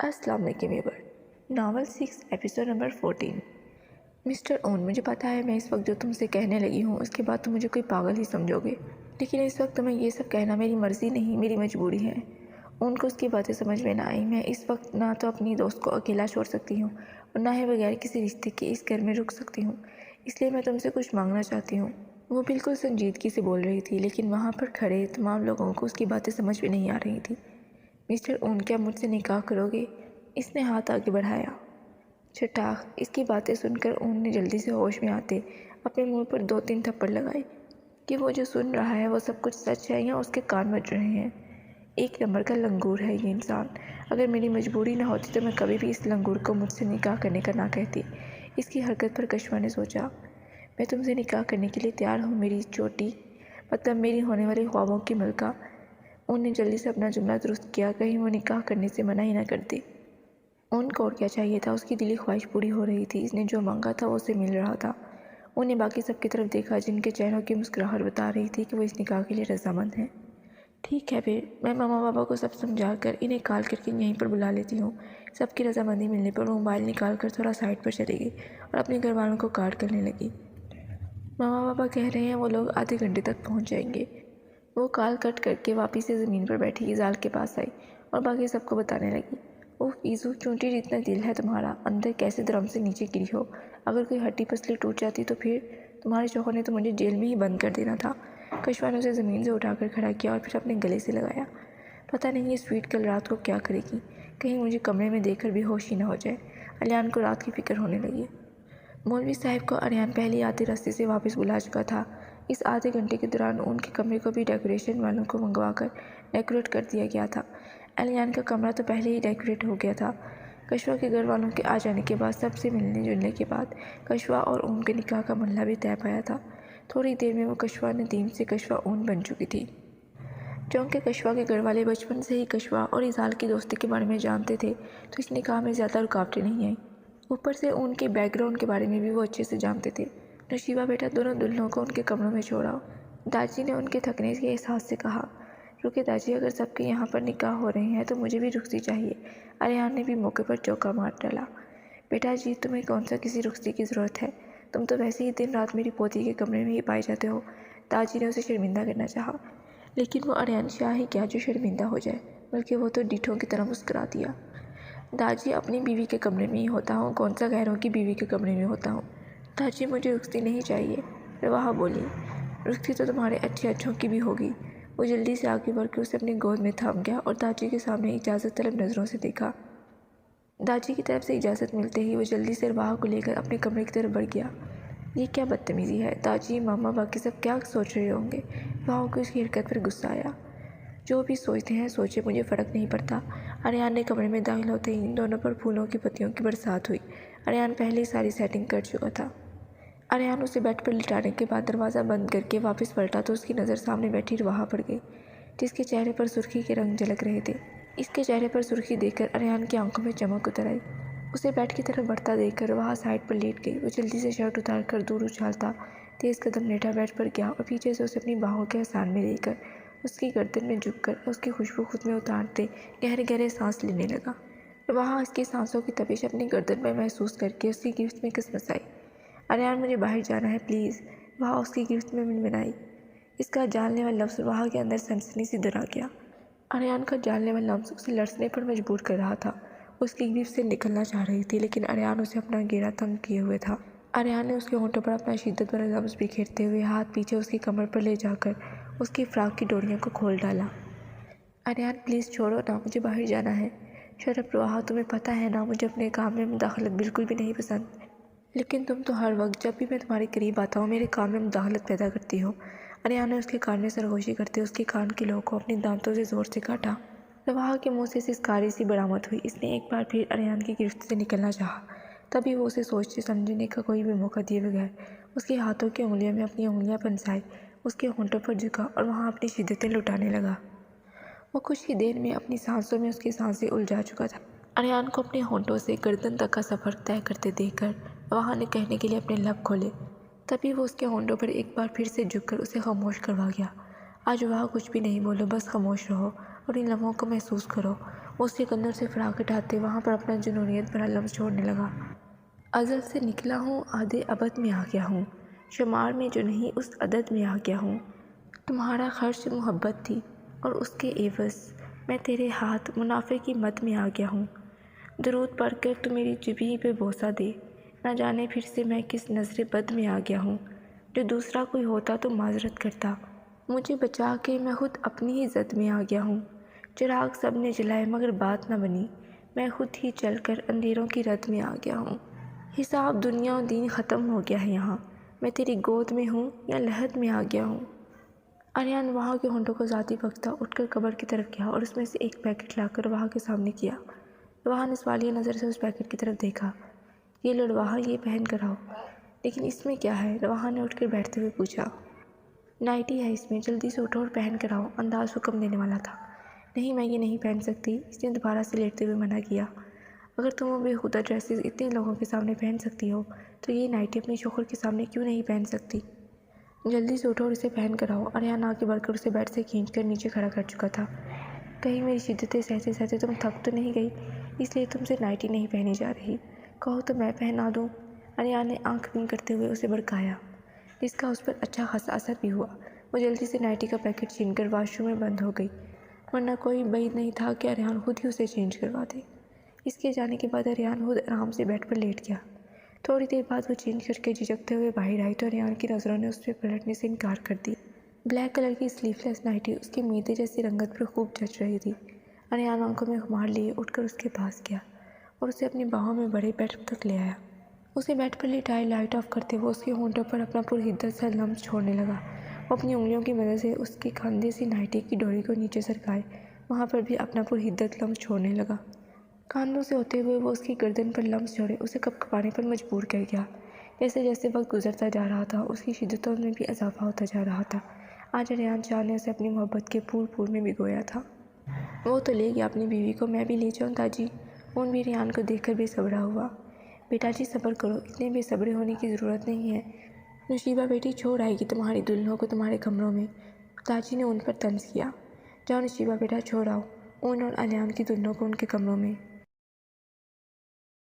السلام علیکم ویور، novel 6 episode number 14۔ Mister اون، مجھے پتا ہے میں اس وقت جو تم سے کہنے لگی ہوں اس کے بعد تم مجھے کوئی پاگل ہی سمجھو گے، لیکن اس وقت تمہیں یہ سب کہنا میری مرضی نہیں، میری مجبوری ہے۔ اون کو اس کی باتیں سمجھ میں نہ آئی۔ میں اس وقت نہ تو اپنی دوست کو اکیلا چھوڑ سکتی ہوں اور نہ ہی بغیر کسی رشتے کے اس گھر میں رک سکتی ہوں، اس لیے میں تم سے کچھ مانگنا چاہتی ہوں۔ وہ بالکل سنجیدگی سے بول رہی تھی، لیکن وہاں پر کھڑے تمام لوگوں کو اس کی باتیں سمجھ میں نہیں آ رہی تھی۔ مسٹر اون، کیا مجھ سے نکاح کرو گے؟ اس نے ہاتھ آگے بڑھایا۔ چھٹاخ! اس کی باتیں سن کر اون نے جلدی سے ہوش میں آتے اپنے منہ پر 2-3 تھپڑ لگائے کہ وہ جو سن رہا ہے وہ سب کچھ سچ ہے یا اس کے کان بج رہے ہیں۔ ایک نمبر کا لنگور ہے یہ انسان۔ اگر میری مجبوری نہ ہوتی تو میں کبھی بھی اس لنگور کو مجھ سے نکاح کرنے کا نہ کہتی۔ اس کی حرکت پر کشوا نے سوچا، میں تم سے نکاح کرنے کے لیے تیار ہوں میری چوٹی، مطلب میری ہونے والی خوابوں کی ملکہ۔ اون نے جلدی سے اپنا جملہ درست کیا، کہیں وہ نکاح کرنے سے منع ہی نہ کرتی۔ اون کو اور کیا چاہیے تھا؟ اس کی دلی خواہش پوری ہو رہی تھی، اس نے جو مانگا تھا وہ اسے مل رہا تھا۔ اون نے باقی سب کی طرف دیکھا جن کے چہروں کی مسکراہٹ بتا رہی تھی کہ وہ اس نکاح کے لیے رضامند ہیں۔ ٹھیک ہے پھر میں ماما پاپا کو سب سمجھا کر انہیں کال کر کے یہیں پر بلا لیتی ہوں۔ سب کی رضامندی ملنے پر وہ موبائل نکال کر تھوڑا سائڈ پر چلی گئی اور اپنے گھر والوں کو کال کرنے لگی۔ ماما پاپا کہہ رہے ہیں وہ لوگ آدھے گھنٹے تک پہنچ جائیں گے۔ وہ کال کٹ کر کے واپس سے زمین پر بیٹھی زال کے پاس آئی اور باقی سب کو بتانے لگی، اوہ فیزو، چونٹی جتنا دل ہے تمہارا، اندر کیسے درم سے نیچے گری ہو۔ اگر کوئی ہڈی پسلی ٹوٹ جاتی تو پھر تمہارے شوہر نے تو مجھے جیل میں ہی بند کر دینا تھا۔ کشوا نے اسے زمین سے اٹھا کر کھڑا کیا اور پھر اپنے گلے سے لگایا۔ پتہ نہیں یہ سویٹ کل رات کو کیا کرے گی، کہیں مجھے کمرے میں دیکھ کر بے ہوش ہی نہ ہو جائے۔ اریان کو رات کی فکر ہونے لگی۔ مولوی صاحب کو اریان پہلے آتے راستے سے واپس بلا چکا تھا۔ اس آدھے گھنٹے کے دوران ان کے کمرے کو بھی ڈیکوریشن والوں کو منگوا کر ڈیکوریٹ کر دیا گیا تھا۔ اریان کا کمرہ تو پہلے ہی ڈیکوریٹ ہو گیا تھا۔ کشوا کے گھر والوں کے آ جانے کے بعد، سب سے ملنے جلنے کے بعد، کشوا اور اون کے نکاح کا مرحلہ بھی طے پایا تھا۔ تھوڑی دیر میں وہ کشوا ندیم سے کشوا اون بن چکی تھی۔ چونکہ کشوا کے گھر والے بچپن سے ہی کشوا اور اظہار کی دوستی کے بارے میں جانتے تھے تو اس نکاح میں زیادہ رکاوٹیں نہیں آئیں۔ اوپر سے اون کے بیک گراؤنڈ کے بارے میں بھی وہ اچھے سے جانتے تھے۔ نشیبہ بیٹا، دونوں دلہنوں کو ان کے کمروں میں چھوڑ آؤ، داجی نے ان کے تھکنے کے احساس سے کہا۔ رکے داجی، اگر سب کے یہاں پر نکاح ہو رہے ہیں تو مجھے بھی رخصتی چاہیے۔ اریان نے بھی موقع پر چوکا مار ڈالا۔ بیٹا جی، تمہیں کون سا کسی رخصتی کی ضرورت ہے؟ تم تو ویسے ہی دن رات میری پوتی کے کمرے میں ہی پائے جاتے ہو۔ داجی نے اسے شرمندہ کرنا چاہا، لیکن وہ اریان شاہ ہی کیا جو شرمندہ ہو جائے، بلکہ وہ تو ڈیٹھوں کی طرح مسکرا دیا۔ داجی، اپنی بیوی کے کمرے میں ہی ہوتا ہوں، کون سا غیروں کی بیوی کے کمرے میں ہوتا ہوں۔ داجی، مجھے رخصتی نہیں چاہیے، رواحہ بولی۔ رخصتی تو تمہارے اچھے اچھوں کی بھی ہوگی۔ وہ جلدی سے آگے بڑھ کر اسے اپنی گود میں تھام گیا اور داجی کے سامنے اجازت طلب نظروں سے دیکھا۔ داجی کی طرف سے اجازت ملتے ہی وہ جلدی سے رواحہ کو لے کر اپنے کمرے کی طرف بڑھ گیا۔ یہ کیا بدتمیزی ہے داجی، ماما باقی سب کیا سوچ رہے ہوں گے؟ رواحہ کو اس کی حرکت پر غصہ آیا۔ جو بھی سوچتے ہیں سوچے، مجھے فرق نہیں پڑتا۔ اریان نے کمرے میں داخل ہوتے ہی ان دونوں پر پھولوں کی پتیوں کی برسات ہوئی۔ اریان پہلے ہی ساری سیٹنگ کر چکا تھا۔ اریان اسے بیڈ پر لٹانے کے بعد دروازہ بند کر کے واپس پلٹا تو اس کی نظر سامنے بیٹھی رواحہ پڑ گئی، جس کے چہرے پر سرخی کے رنگ جھلک رہے تھے۔ اس کے چہرے پر سرخی دیکھ کر اریان کی آنکھوں میں چمک اتر آئی۔ اسے بیڈ کی طرف بڑھتا دیکھ کر رواحہ سائڈ پر لیٹ گئی۔ وہ جلدی سے شرٹ اتار کر دور اچھالتا تیز قدم لیٹا بیڈ پر گیا اور پیچھے سے اسے اپنی باہوں کے آسان میں لے کر اس کی گردن میں جھک کر اس کی خوشبو خود میں اتارتے گہرے گہرے سانس لینے لگا۔ رواحہ اس کی سانسوں کی تپش اپنی گردن میں محسوس کر کے اس کی گرفت میں کس آئی۔ اریان، مجھے باہر جانا ہے پلیز، رواحہ اس کی گرفت میں منمنائی۔ اس کا جان لیوا لفظ رواحہ کے اندر سنسنی سی دھرا گیا۔ اریان کا جان لیوا لفظ اسے لرزنے پر مجبور کر رہا تھا۔ وہ اس کی گرفت سے نکلنا چاہ رہی تھی، لیکن اریان اسے اپنا گھیرا تنگ کیے ہوئے تھا۔ اریان نے اس کے ہونٹوں پر اپنا شدت بھرا لفظ بکھیرتے ہوئے ہاتھ پیچھے اس کی کمر پر لے جا کر اس کی فراق کی ڈوریوں کو کھول ڈالا۔ اریان پلیز چھوڑو نا، مجھے باہر جانا ہے۔ شٹ اپ رواحہ، تمہیں پتہ ہے نا مجھے اپنے کام میں مداخلت بالکل بھی نہیں پسند، لیکن تم تو ہر وقت جب بھی میں تمہارے قریب آتا ہوں میرے کام میں مداخلت پیدا کرتی ہو۔ اریان نے اس کے کان میں سرگوشی کرتے اس کے کان کی لو کو اپنے دانتوں سے زور سے کاٹا۔ رواحہ کے منہ سے سسکاری سی برآمد ہوئی۔ اس نے ایک بار پھر اریان کی گرفت سے نکلنا چاہا، تبھی وہ اسے سوچنے سمجھنے کا کوئی بھی موقع دیے بغیر اس کے ہاتھوں کی انگلیوں میں اپنی انگلیاں پھنسائے اس کے ہونٹوں پر جھکا اور وہاں اپنی شدتیں لٹانے لگا۔ وہ کچھ ہی دیر میں اپنی سانسوں میں اس کی سانسیں الجھا چکا تھا۔ اریان کو اپنے ہونٹوں سے گردن تک کا سفر طے کرتے دیکھ کر رواحہ نے کہنے کے لیے اپنے لب کھولے، تبھی وہ اس کے ہونٹوں پر ایک بار پھر سے جھک کر اسے خاموش کروا گیا۔ آج رواحہ کچھ بھی نہیں بولو، بس خاموش رہو اور ان لمحوں کو محسوس کرو۔ وہ اس کے کندھوں سے فراق اٹھاتے وہاں پر اپنا جنونیت بھرا لمس چھوڑنے لگا۔ ازل سے نکلا ہوں، آدھے ابد میں آ گیا ہوں، شمار میں جو نہیں اس عدد میں آ گیا ہوں۔ تمہارا خرچ محبت تھی اور اس کے عوض میں تیرے ہاتھ منافع کی مد میں آ گیا ہوں۔ درود پڑھ کر تو میری جبیں پہ بوسہ دے، نہ جانے پھر سے میں کس نظر بد میں آ گیا ہوں۔ جو دوسرا کوئی ہوتا تو معذرت کرتا، مجھے بچا کے میں خود اپنی ہی زد میں آ گیا ہوں۔ چراغ سب نے جلائے مگر بات نہ بنی، میں خود ہی چل کر اندھیروں کی رد میں آ گیا ہوں۔ حساب دنیا و دین ختم ہو گیا ہے یہاں، میں تیری گود میں ہوں یا لحد میں آ گیا ہوں۔ آریان وہاں کے ہونٹوں کو ذاتی بکتا اٹھ کر قبر کی طرف گیا اور اس میں سے ایک پیکٹ لا کر وہاں کے سامنے کیا۔ وہاں نے سوالیہ نظر سے اس پیکٹ کی طرف دیکھا۔ یہ لو رواحہ، یہ پہن کر آؤ۔ لیکن اس میں کیا ہے؟ رواحہ نے اٹھ کر بیٹھتے ہوئے پوچھا۔ نائٹی ہے اس میں، جلدی سے اٹھو اور پہن کر آؤ، انداز حکم دینے والا تھا۔ نہیں، میں یہ نہیں پہن سکتی، اس نے دوبارہ سے لیٹتے ہوئے منع کیا۔ اگر تم وہ بے خودہ ڈریسز اتنے لوگوں کے سامنے پہن سکتی ہو تو یہ نائٹی اپنے شوہر کے سامنے کیوں نہیں پہن سکتی؟ جلدی سے اٹھو اور اسے پہن کر آؤ۔ آریان آگے بڑھ کر اسے بیڈ سے کھینچ کر نیچے کھڑا کر چکا تھا۔ کہیں میری شدتیں سہتے سہتے تم تھک تو نہیں گئی، اس لیے تم سے نائٹی نہیں پہنی جا رہی؟ کہو تو میں پہنا دوں۔ آریان نے آنکھ بند کرتے ہوئے اسے بھڑکایا، جس کا اس پر اچھا خاصا اثر بھی ہوا۔ وہ جلدی سے نائٹی کا پیکٹ چھین کر واش روم میں بند ہو گئی، ورنہ کوئی بعید نہیں تھا کہ آریان خود ہی اسے چینج کروا دے۔ اس کے جانے کے بعد آریان خود آرام سے بیڈ پر لیٹ گیا۔ تھوڑی دیر بعد وہ چینج کر کے جھجکتے ہوئے باہر آئی تو آریان کی نظروں نے اس پہ پلٹنے سے انکار کر دیا۔ بلیک کلر کی سلیو لیس نائٹی اس کی میدے جیسی رنگت پر خوب جچ رہی تھی۔ آریان آنکھوں میں خمار لیے اٹھ کر اس کے پاس گیا اور اسے اپنی باہوں میں بڑے بیڈ تک لے آیا۔ اسے بیڈ پر لٹائے لائٹ آف کرتے ہوئے اس کے ہونٹوں پر اپنا پرحدت سا لمس چھوڑنے لگا۔ وہ اپنی انگلیوں کی مدد سے اس کے کاندھے سے نائٹی کی ڈوری کو نیچے سرکائے وہاں پر بھی اپنا پرحدت لمس چھوڑنے لگا۔ کاندھوں سے ہوتے ہوئے وہ اس کی گردن پر لمس چھوڑے اسے کپکپانے پر مجبور کر گیا۔ جیسے جیسے وقت گزرتا جا رہا تھا اس کی شدتوں میں بھی اضافہ ہوتا جا رہا تھا۔ آج آریان چاہ نے اسے اپنی محبت کے پھول پھول میں بھگویا تھا۔ وہ تو لے گیا اپنی بیوی کو، میں بھی لے جاؤں تاجی؟ اون بھی آریان کو دیکھ کر بے صبرا ہوا۔ بیٹا جی صبر کرو، اتنے بے صبرے ہونے کی ضرورت نہیں ہے۔ نشیبہ بیٹی چھوڑ آئے گی تمہاری دلہنوں کو تمہارے کمروں میں، تاجی نے ان پر طنز کیا۔ جاؤ نشیبہ بیٹا چھوڑ آؤ اون اور آریان کی دلہنوں کو ان کے کمروں میں۔